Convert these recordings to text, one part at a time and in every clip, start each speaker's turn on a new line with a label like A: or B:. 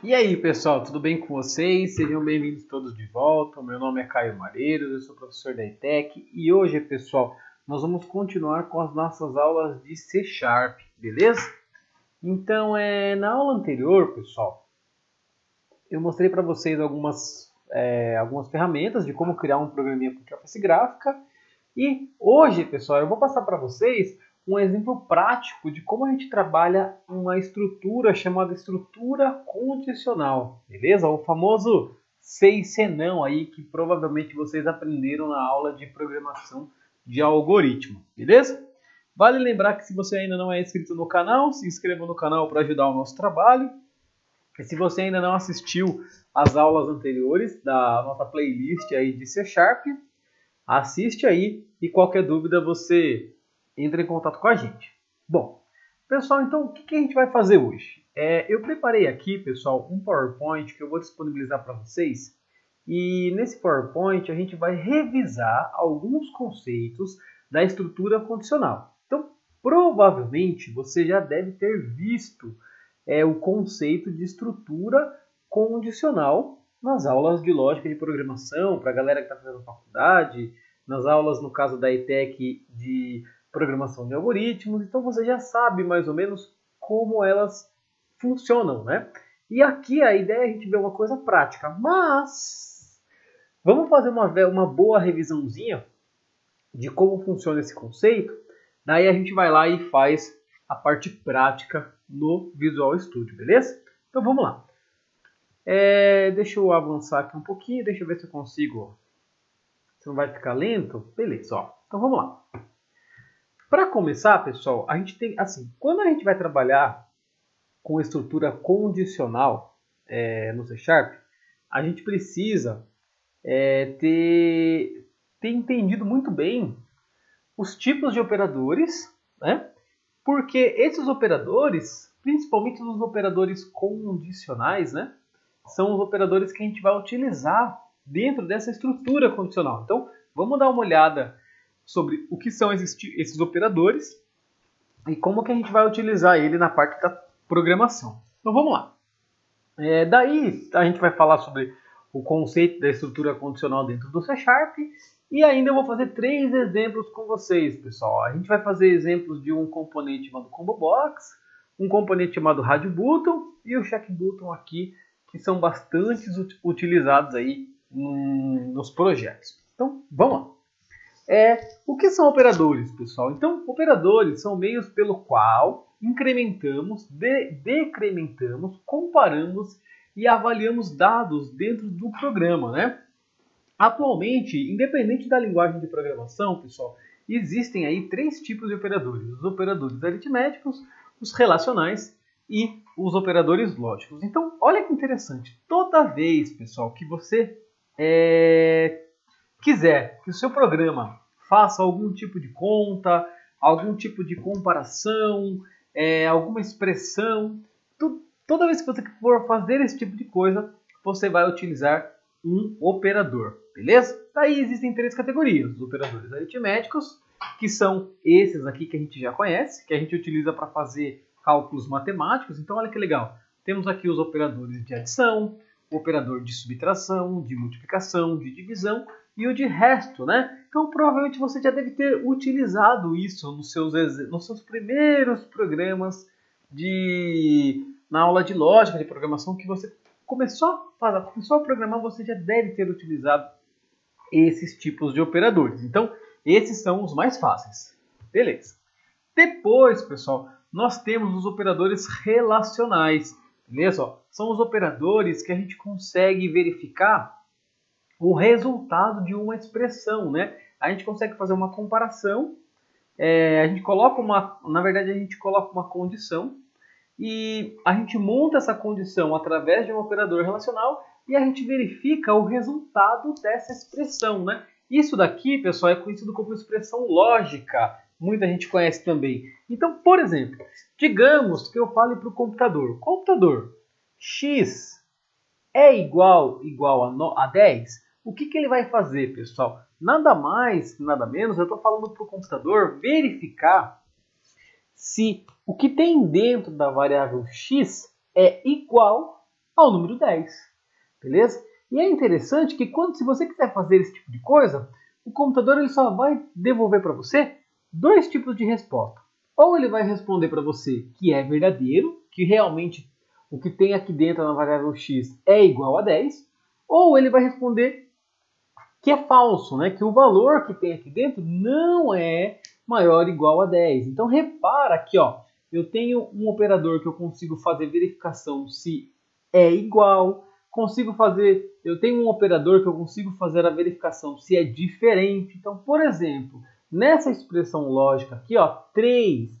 A: E aí, pessoal, tudo bem com vocês? Sejam bem-vindos todos de volta. Meu nome é Caio Mareiros, eu sou professor da ETEC e hoje, pessoal, nós vamos continuar com as nossas aulas de C Sharp, beleza? Então, na aula anterior, pessoal, eu mostrei para vocês algumas ferramentas de como criar um programinha com interface gráfica e hoje, pessoal, eu vou passar para vocês um exemplo prático de como a gente trabalha uma estrutura chamada estrutura condicional, beleza? O famoso sei se não aí que provavelmente vocês aprenderam na aula de programação de algoritmo, beleza? Vale lembrar que se você ainda não é inscrito no canal, se inscreva no canal para ajudar o nosso trabalho. E se você ainda não assistiu às aulas anteriores da nossa playlist aí de C Sharp, assiste aí e qualquer dúvida você entra em contato com a gente. Bom, pessoal, então o que a gente vai fazer hoje? Eu preparei aqui, pessoal, um PowerPoint que eu vou disponibilizar para vocês. E nesse PowerPoint a gente vai revisar alguns conceitos da estrutura condicional. Então, provavelmente você já deve ter visto o conceito de estrutura condicional nas aulas de lógica de programação, para a galera que está fazendo faculdade, nas aulas, no caso da ETEC, de programação de algoritmos. Então você já sabe mais ou menos como elas funcionam, né? E aqui a ideia é a gente ver uma coisa prática, mas vamos fazer uma boa revisãozinha de como funciona esse conceito. Daí a gente vai lá e faz a parte prática no Visual Studio, beleza? Então vamos lá. Deixa eu avançar aqui um pouquinho, deixa eu ver se eu consigo. Se não vai ficar lento? Beleza, ó. Então vamos lá. Para começar, pessoal, a gente tem, assim, quando a gente vai trabalhar com estrutura condicional no C Sharp, a gente precisa ter entendido muito bem os tipos de operadores, né? Porque esses operadores, principalmente os operadores condicionais, né? São os operadores que a gente vai utilizar dentro dessa estrutura condicional. Então, vamos dar uma olhada sobre o que são esses operadores e como que a gente vai utilizar ele na parte da programação. Então vamos lá. Daí a gente vai falar sobre o conceito da estrutura condicional dentro do C Sharp e ainda eu vou fazer 3 exemplos com vocês, pessoal. A gente vai fazer exemplos de um componente chamado Combo Box, um componente chamado Radio Button e o Check Button aqui, que são bastante utilizados aí nos projetos. Então vamos lá. O que são operadores, pessoal? Então, operadores são meios pelo qual incrementamos, decrementamos, comparamos e avaliamos dados dentro do programa, né? Atualmente, independente da linguagem de programação, pessoal, existem aí 3 tipos de operadores. Os operadores aritméticos, os relacionais e os operadores lógicos. Então, olha que interessante. Toda vez, pessoal, que você quiser que o seu programa faça algum tipo de conta, algum tipo de comparação, alguma expressão, toda vez que você for fazer esse tipo de coisa, você vai utilizar um operador, beleza? Daí existem 3 categorias: os operadores aritméticos, que são esses aqui que a gente já conhece, que a gente utiliza para fazer cálculos matemáticos. Então olha que legal, temos aqui os operadores de adição, o operador de subtração, de multiplicação, de divisão e o de resto, né? Então provavelmente você já deve ter utilizado isso nos seus primeiros programas na aula de lógica de programação que você começou a programar, você já deve ter utilizado esses tipos de operadores. Então esses são os mais fáceis. Beleza. Depois, pessoal, nós temos os operadores relacionais. Beleza? São os operadores que a gente consegue verificar o resultado de uma expressão, né? A gente consegue fazer uma comparação, a gente coloca na verdade a gente coloca uma condição e a gente monta essa condição através de um operador relacional e a gente verifica o resultado dessa expressão, né? Isso daqui, pessoal, é conhecido como expressão lógica. Muita gente conhece também. Então, por exemplo, digamos que eu fale para o computador, x é igual a 10, o que ele vai fazer, pessoal? Nada mais, nada menos, eu estou falando para o computador verificar se o que tem dentro da variável x é igual ao número 10. Beleza? E é interessante que se você quiser fazer esse tipo de coisa, o computador ele só vai devolver para você dois tipos de resposta. Ou ele vai responder para você que é verdadeiro, que realmente o que tem aqui dentro na variável x é igual a 10, ou ele vai responder que é falso, né? Que o valor que tem aqui dentro não é maior ou igual a 10. Então repara aqui, ó, eu tenho um operador que eu consigo fazer verificação se é igual, eu tenho um operador que eu consigo fazer a verificação se é diferente. Então, por exemplo, nessa expressão lógica aqui, ó, 3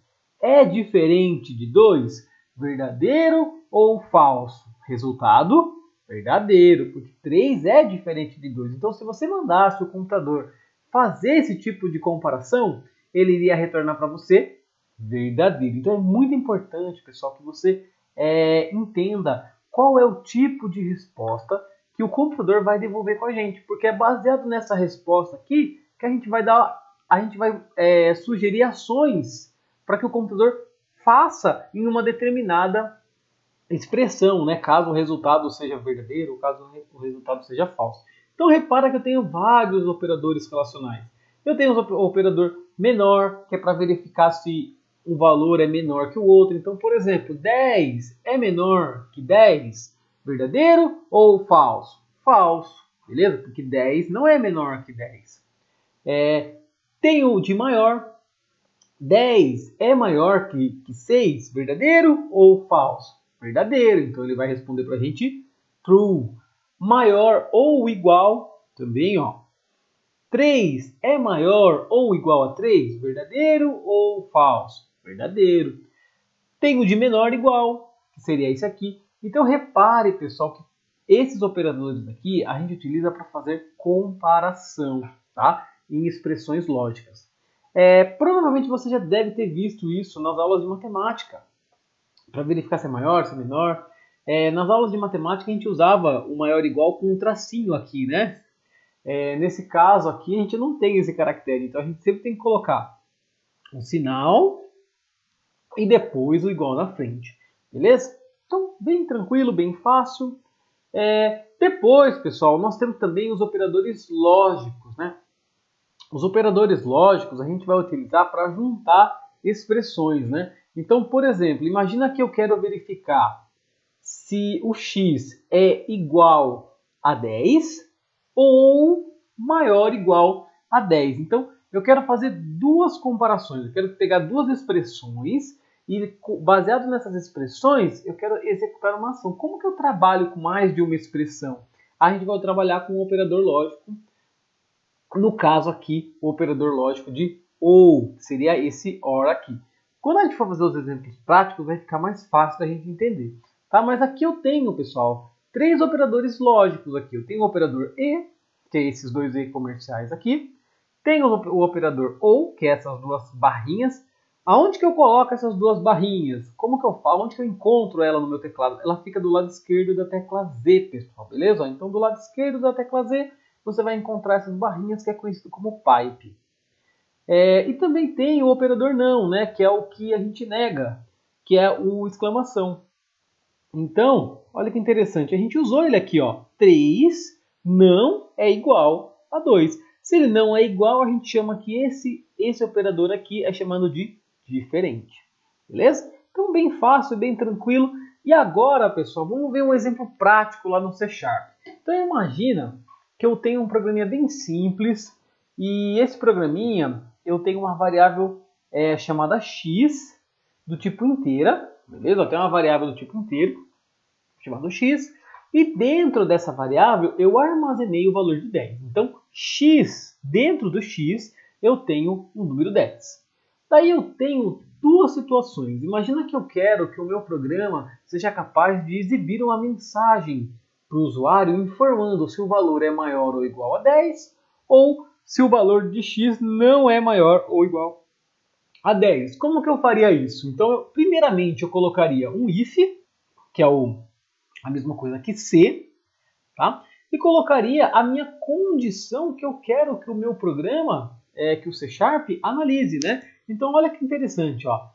A: é diferente de 2, verdadeiro ou falso? Resultado verdadeiro, porque 3 é diferente de 2. Então, se você mandasse o computador fazer esse tipo de comparação, ele iria retornar para você verdadeiro. Então, é muito importante, pessoal, que você entenda qual é o tipo de resposta que o computador vai devolver com a gente, porque é baseado nessa resposta aqui que a gente vai sugerir ações para que o computador faça em uma determinada expressão, né? Caso o resultado seja verdadeiro ou caso o resultado seja falso. Então repara que eu tenho vários operadores relacionais. Eu tenho o operador menor, que é para verificar se um valor é menor que o outro. Então, por exemplo, 10 é menor que 10, verdadeiro ou falso? Falso, beleza? Porque 10 não é menor que 10. Tenho o de maior, 10 é maior que 6, verdadeiro ou falso? Verdadeiro, então ele vai responder para a gente true. Maior ou igual, também, ó. 3 é maior ou igual a 3, verdadeiro ou falso? Verdadeiro. Tem o de menor igual, que seria esse aqui. Então repare, pessoal, que esses operadores aqui a gente utiliza para fazer comparação, tá? Em expressões lógicas. Provavelmente você já deve ter visto isso nas aulas de matemática, para verificar se é maior, se é menor. Nas aulas de matemática a gente usava o maior igual com um tracinho aqui, né? Nesse caso aqui a gente não tem esse caractere, então a gente sempre tem que colocar um sinal e depois o igual na frente, beleza? Então, bem tranquilo, bem fácil. Depois, pessoal, nós temos também os operadores lógicos, né? Os operadores lógicos a gente vai utilizar para juntar expressões, né? Então, por exemplo, imagina que eu quero verificar se o x é igual a 10 ou maior ou igual a 10. Então, eu quero fazer duas comparações. Eu quero pegar duas expressões e, baseado nessas expressões, eu quero executar uma ação. Como que eu trabalho com mais de uma expressão? A gente vai trabalhar com um operador lógico. No caso aqui, o operador lógico de OR, que seria esse OR aqui. Quando a gente for fazer os exemplos práticos, vai ficar mais fácil da gente entender. Tá? Mas aqui eu tenho, pessoal, 3 operadores lógicos aqui. Eu tenho o operador E, que é esses dois E comerciais aqui. Tenho o operador OR, que é essas duas barrinhas. Aonde que eu coloco essas duas barrinhas? Como que eu falo? Onde que eu encontro ela no meu teclado? Ela fica do lado esquerdo da tecla Z, pessoal, beleza? Então, do lado esquerdo da tecla Z, você vai encontrar essas barrinhas que é conhecido como pipe. E também tem o operador não, né, que é o que a gente nega, que é o exclamação. Então, olha que interessante, a gente usou ele aqui, ó, 3 não é igual a 2. Se ele não é igual, a gente chama que esse operador aqui é chamado de diferente. Beleza? Então, bem fácil, bem tranquilo. E agora, pessoal, vamos ver um exemplo prático lá no C#. Então, imagina que eu tenho um programinha bem simples e esse programinha eu tenho uma variável chamada x do tipo inteira, beleza? Eu tenho uma variável do tipo inteiro chamada x e dentro dessa variável eu armazenei o valor de 10. Então, x, dentro do x, eu tenho o número 10. Daí eu tenho duas situações. Imagina que eu quero que o meu programa seja capaz de exibir uma mensagem para o usuário informando se o valor é maior ou igual a 10 ou se o valor de x não é maior ou igual a 10. Como que eu faria isso? Então, primeiramente, eu colocaria um if, que é a mesma coisa que se, tá? E colocaria a minha condição que eu quero que o meu programa, que o C# analise, né? Então, olha que interessante, ó.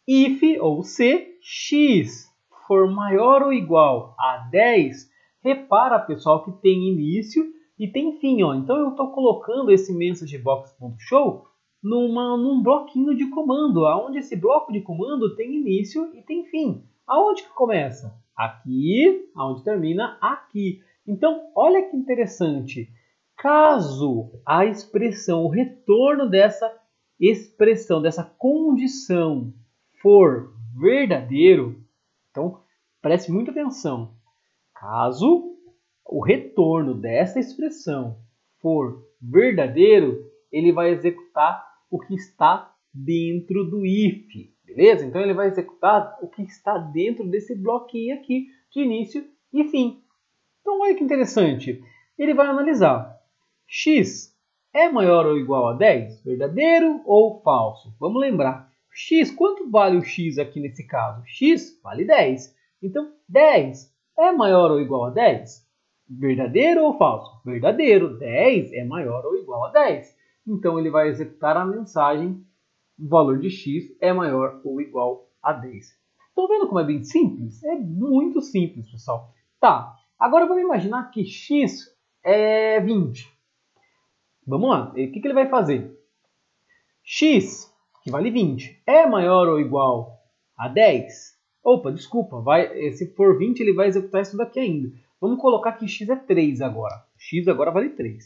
A: If ou se x for maior ou igual a 10, repara, pessoal, que tem início e tem fim. Ó. Então eu estou colocando esse messagebox.show num bloquinho de comando, onde esse bloco de comando tem início e tem fim. Aonde que começa? Aqui, aonde termina aqui. Então, olha que interessante. Caso a expressão, o retorno dessa expressão, dessa condição for verdadeiro, então preste muita atenção. Caso o retorno dessa expressão for verdadeiro, ele vai executar o que está dentro do if, beleza? Então ele vai executar o que está dentro desse bloquinho aqui de início e fim. Então olha que interessante. Ele vai analisar. X é maior ou igual a 10? Verdadeiro ou falso? Vamos lembrar. X, quanto vale o X aqui nesse caso? X vale 10. Então, 10 é maior ou igual a 10? Verdadeiro ou falso? Verdadeiro. 10 é maior ou igual a 10. Então, ele vai executar a mensagem, o valor de X é maior ou igual a 10. Estão vendo como é bem simples? É muito simples, pessoal. Tá, agora vamos imaginar que X é 20. Vamos lá, o que ele vai fazer? X, que vale 20, é maior ou igual a 10? Opa, desculpa, se for 20 ele vai executar isso daqui ainda. Vamos colocar que X é 3 agora. X agora vale 3.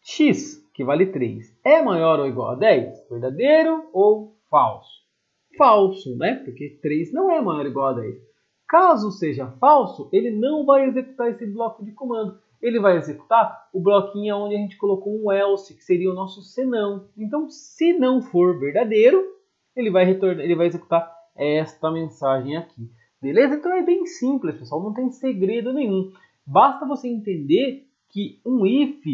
A: X, que vale 3, é maior ou igual a 10? Verdadeiro ou falso? Falso, né? Porque 3 não é maior ou igual a 10. Caso seja falso, ele não vai executar esse bloco de comando. Ele vai executar o bloquinho onde a gente colocou um else, que seria o nosso senão. Então, se não for verdadeiro, ele vai executar esta mensagem aqui. Beleza? Então é bem simples, pessoal. Não tem segredo nenhum. Basta você entender que um if,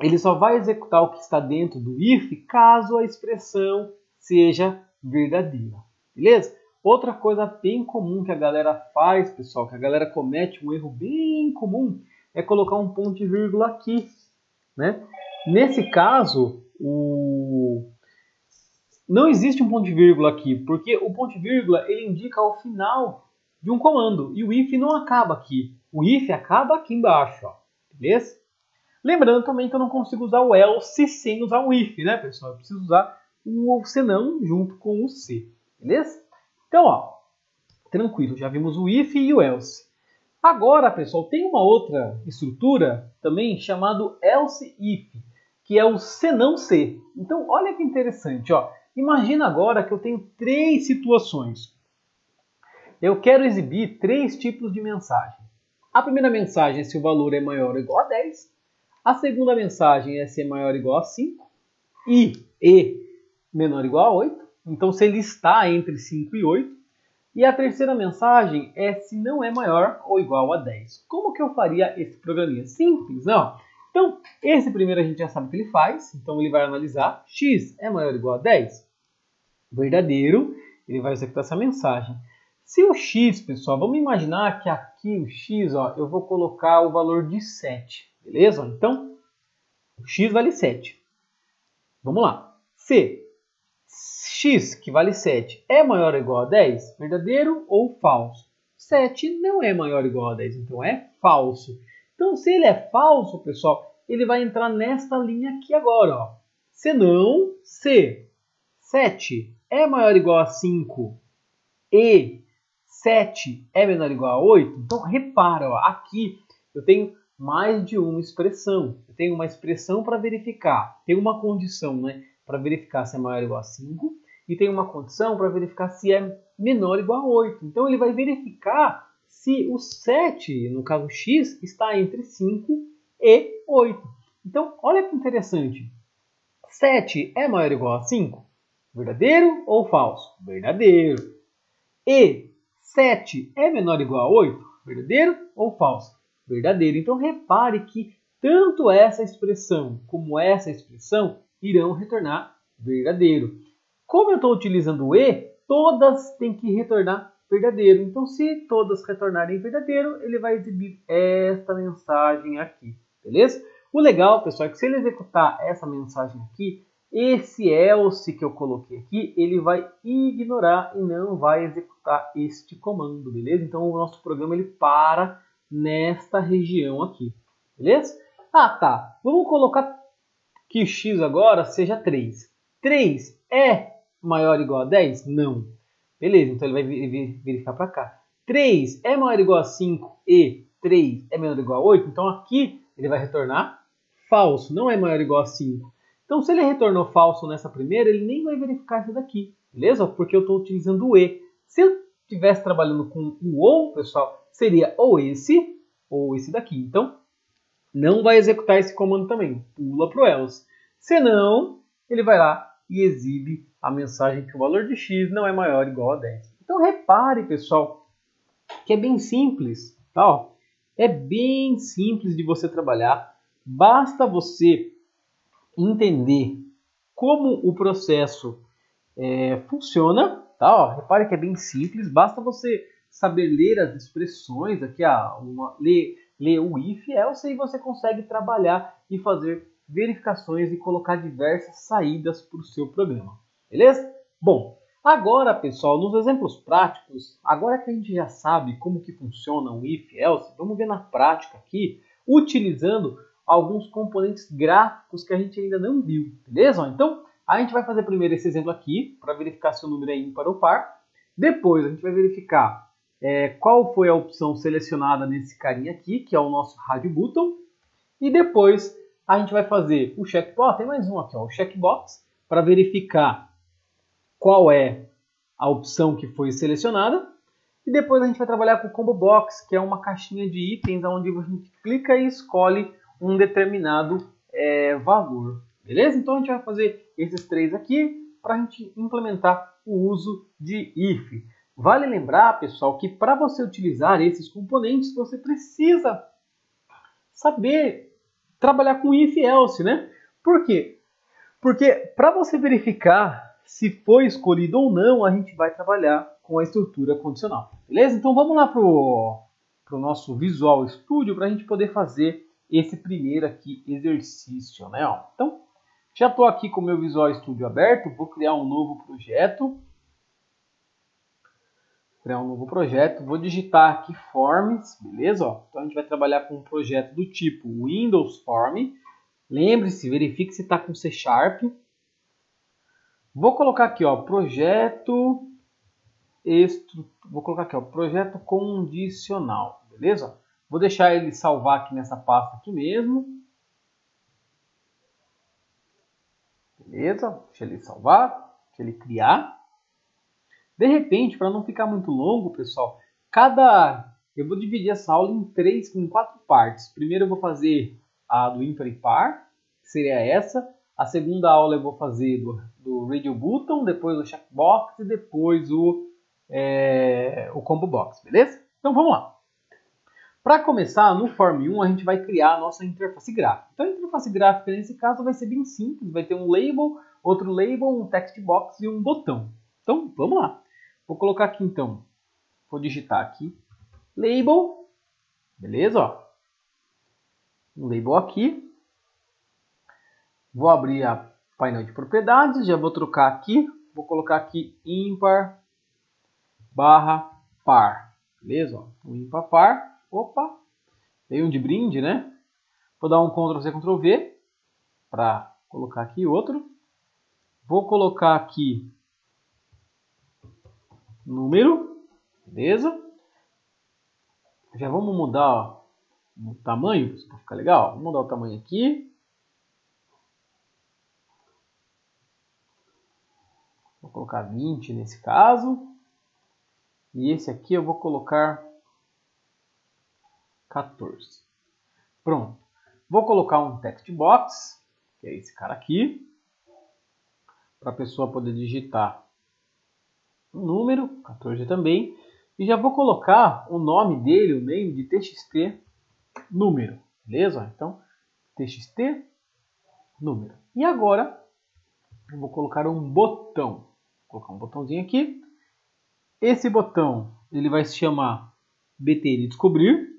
A: ele só vai executar o que está dentro do if caso a expressão seja verdadeira. Beleza? Outra coisa bem comum que a galera faz, pessoal, que a galera comete um erro bem comum, é colocar um ponto e vírgula aqui, né? Nesse caso, não existe um ponto e vírgula aqui, porque o ponto e vírgula ele indica o final de um comando, e o if não acaba aqui. O if acaba aqui embaixo, ó, beleza? Lembrando também que eu não consigo usar o else sem usar o if, né, pessoal? Eu preciso usar o senão junto com o se, beleza? Então, ó, tranquilo, já vimos o if e o else. Agora, pessoal, tem uma outra estrutura também chamado else if, que é o senão se. Então, olha que interessante, ó. Imagina agora que eu tenho 3 situações. Eu quero exibir 3 tipos de mensagem. A primeira mensagem é se o valor é maior ou igual a 10. A segunda mensagem é se é maior ou igual a 5. E menor ou igual a 8. Então, se ele está entre 5 e 8. E a terceira mensagem é se não é maior ou igual a 10. Como que eu faria esse programinha? Simples, não? Então, esse primeiro a gente já sabe o que ele faz. Então, ele vai analisar x é maior ou igual a 10. Verdadeiro, ele vai executar essa mensagem. Se o x, pessoal, vamos imaginar que aqui o x, ó, eu vou colocar o valor de 7. Beleza? Então, o x vale 7. Vamos lá. Se x, que vale 7, é maior ou igual a 10? Verdadeiro ou falso? 7 não é maior ou igual a 10, então é falso. Então, se ele é falso, pessoal, ele vai entrar nesta linha aqui agora. Ó. Senão, se 7 é maior ou igual a 5 e 7 é menor ou igual a 8, então repara, ó, aqui eu tenho mais de uma expressão. Eu tenho uma expressão para verificar, tem uma condição, né, para verificar se é maior ou igual a 5, e tem uma condição para verificar se é menor ou igual a 8. Então ele vai verificar se o 7, no caso x, está entre 5 e 8. Então, olha que interessante. 7 é maior ou igual a 5? Verdadeiro ou falso? Verdadeiro. E 7 é menor ou igual a 8? Verdadeiro ou falso? Verdadeiro. Então, repare que tanto essa expressão como essa expressão irão retornar verdadeiro. Como eu estou utilizando o e, todas têm que retornar verdadeiro. Então, se todas retornarem verdadeiro, ele vai exibir esta mensagem aqui, beleza? O legal, pessoal, é que se ele executar essa mensagem aqui, esse else que eu coloquei aqui, ele vai ignorar e não vai executar este comando, beleza? Então o nosso programa ele para nesta região aqui, beleza? Ah, tá. Vamos colocar que x agora seja 3. 3 é maior ou igual a 10? Não. Beleza, então ele vai verificar para cá. 3 é maior ou igual a 5 e 3 é menor ou igual a 8? Então aqui ele vai retornar falso, não é maior ou igual a 5. Então se ele retornou falso nessa primeira, ele nem vai verificar essa daqui, beleza? Porque eu estou utilizando o e. Se eu estivesse trabalhando com o ou, pessoal, seria ou esse daqui. Então não vai executar esse comando também, pula para o else. Senão, ele vai lá e exibe a mensagem que o valor de x não é maior ou igual a 10. Então repare, pessoal, que é bem simples, tá? Ó, é bem simples de você trabalhar. Basta você entender como o processo funciona, tá? Ó, repare que é bem simples. Basta você saber ler as expressões aqui, ler o if, else, e você consegue trabalhar e fazer verificações e colocar diversas saídas para o seu programa, beleza? Bom, agora, pessoal, nos exemplos práticos, agora que a gente já sabe como que funciona o if, else, vamos ver na prática aqui, utilizando alguns componentes gráficos que a gente ainda não viu, beleza? Então, a gente vai fazer primeiro esse exemplo aqui, para verificar se o número é ímpar ou par. Depois, a gente vai verificar qual foi a opção selecionada nesse carinha aqui, que é o nosso rádio button. E depois, a gente vai fazer o checkbox, tem mais um aqui, ó, o checkbox, para verificar qual é a opção que foi selecionada. E depois a gente vai trabalhar com o combo box, que é uma caixinha de itens onde a gente clica e escolhe um determinado valor. Beleza? Então a gente vai fazer esses três aqui para a gente implementar o uso de if. Vale lembrar, pessoal, que para você utilizar esses componentes, você precisa saber trabalhar com if else, né? Por quê? Porque para você verificar se foi escolhido ou não, a gente vai trabalhar com a estrutura condicional. Beleza? Então vamos lá para o nosso Visual Studio para a gente poder fazer esse primeiro aqui exercício, né? Ó, então, já estou aqui com o meu Visual Studio aberto, vou criar um novo projeto. Vou digitar aqui Forms, beleza? Ó, então a gente vai trabalhar com um projeto do tipo Windows Form. Lembre-se, verifique se está com C#. Vou colocar aqui, ó, projeto condicional, beleza? Vou deixar ele salvar aqui nessa pasta aqui mesmo. Beleza? Deixa ele salvar, deixa ele criar. De repente, para não ficar muito longo, pessoal, eu vou dividir essa aula em 4 partes. Primeiro eu vou fazer a do ímpar e par, que seria essa. A segunda aula eu vou fazer do radio button, depois o checkbox e depois o combo box, beleza? Então vamos lá. Para começar, no Form 1 a gente vai criar a nossa interface gráfica. Então a interface gráfica nesse caso vai ser bem simples, vai ter um label, outro label, um text box e um botão. Então vamos lá. Vou colocar aqui então, vou digitar aqui, label, beleza? Ó. Um label aqui. Vou abrir a painel de propriedades, já vou trocar aqui, vou colocar aqui ímpar barra par, beleza? Ó. Um ímpar par, opa, veio um de brinde, né? Vou dar um Ctrl+C, Ctrl+V para colocar aqui outro. Vou colocar aqui número, beleza? Já vamos mudar ó, o tamanho para ficar legal. Vou mudar o tamanho aqui. Vou colocar 20 nesse caso. E esse aqui eu vou colocar 14. Pronto. Vou colocar um text box, que é esse cara aqui, para a pessoa poder digitar um número, 14 também. E já vou colocar o nome dele, o name de txt número, beleza? Então, txt número. E agora, eu vou colocar um botão. Vou colocar um botãozinho aqui. Esse botão, ele vai se chamar btn descobrir.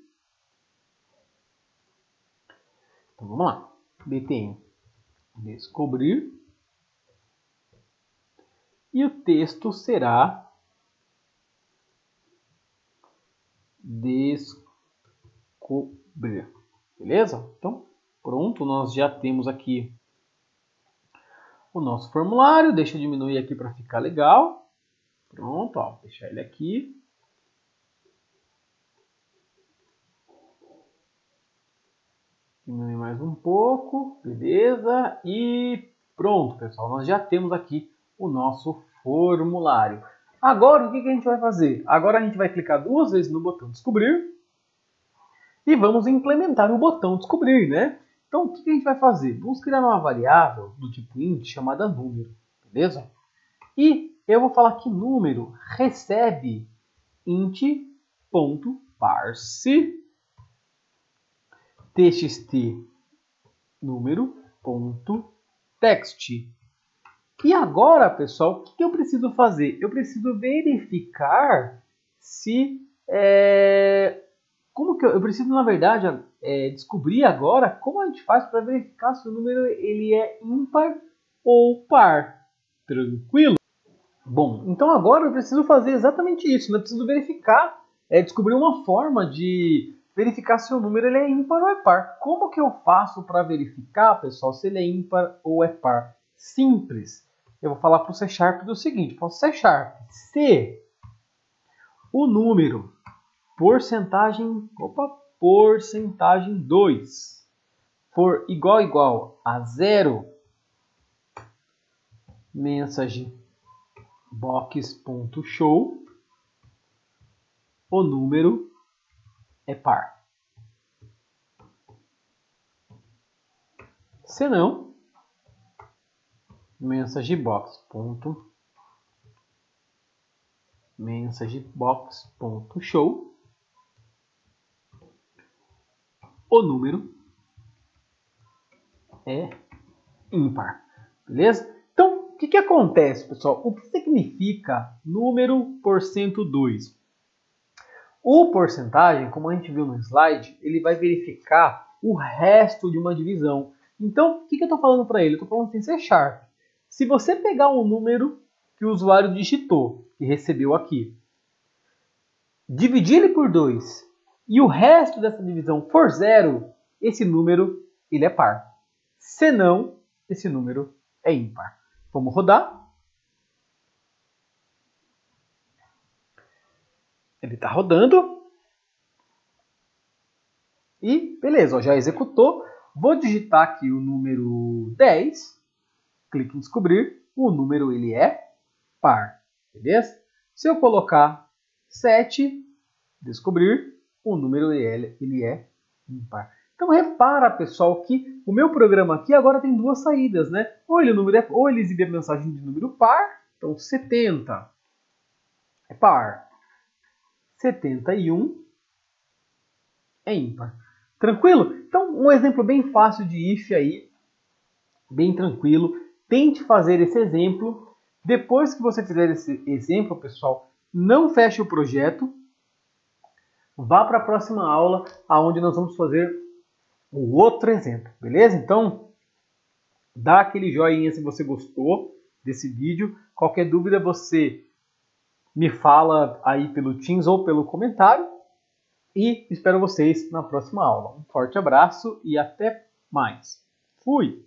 A: Então, vamos lá. btn descobrir. e o texto será descobrir. Beleza? Então, pronto, nós já temos aqui o nosso formulário. Deixa eu diminuir aqui para ficar legal. Pronto, ó, vou deixar ele aqui. Diminuir mais um pouco, beleza? E pronto, pessoal, nós já temos aqui o nosso formulário. Agora, o que a gente vai fazer? Agora a gente vai clicar 2 vezes no botão descobrir e vamos implementar o botão descobrir, né? Então, o que a gente vai fazer? Vamos criar uma variável do tipo int chamada número, beleza? E eu vou falar que número recebe int.parse txt número.text. E agora, pessoal, o que eu preciso fazer? Eu preciso verificar se... eu preciso, na verdade, descobrir agora como a gente faz para verificar se o número ele é ímpar ou par. Tranquilo? Bom, então agora eu preciso fazer exatamente isso. Né? Eu preciso verificar, descobrir uma forma de verificar se o número ele é ímpar ou é par. Como que eu faço para verificar, pessoal, se ele é ímpar ou é par? Simples. Eu vou falar para o C# do seguinte, para o C#, se o número porcentagem 2 for igual a 0, messageBox.show, o número é par. Se não, messageBox.show, o número é ímpar. Beleza? Então, o que acontece, pessoal? O que significa número %2? O porcentagem, como a gente viu no slide, ele vai verificar o resto de uma divisão. Então, o que eu estou falando para ele? Eu estou falando assim, C#. Se você pegar um número que o usuário digitou, que recebeu aqui, dividir ele por 2 e o resto dessa divisão for 0, esse número ele é par. Se não, esse número é ímpar. Vamos rodar. Ele está rodando. E beleza, ó, já executou. Vou digitar aqui o número 10. Clique em descobrir. O número ele é par. Beleza? Se eu colocar 7, descobrir, o número ele é ímpar. Então repara, pessoal, que o meu programa aqui agora tem duas saídas, né? Ou ele exibe a mensagem de número par, então 70 é par, 71 é ímpar. Tranquilo? Então, um exemplo bem fácil de if aí, bem tranquilo. Tente fazer esse exemplo. Depois que você fizer esse exemplo, pessoal, não feche o projeto. Vá para a próxima aula, onde nós vamos fazer o outro exemplo, beleza? Então, dá aquele joinha se você gostou desse vídeo. Qualquer dúvida você me fala aí pelo Teams ou pelo comentário. E espero vocês na próxima aula. Um forte abraço e até mais. Fui!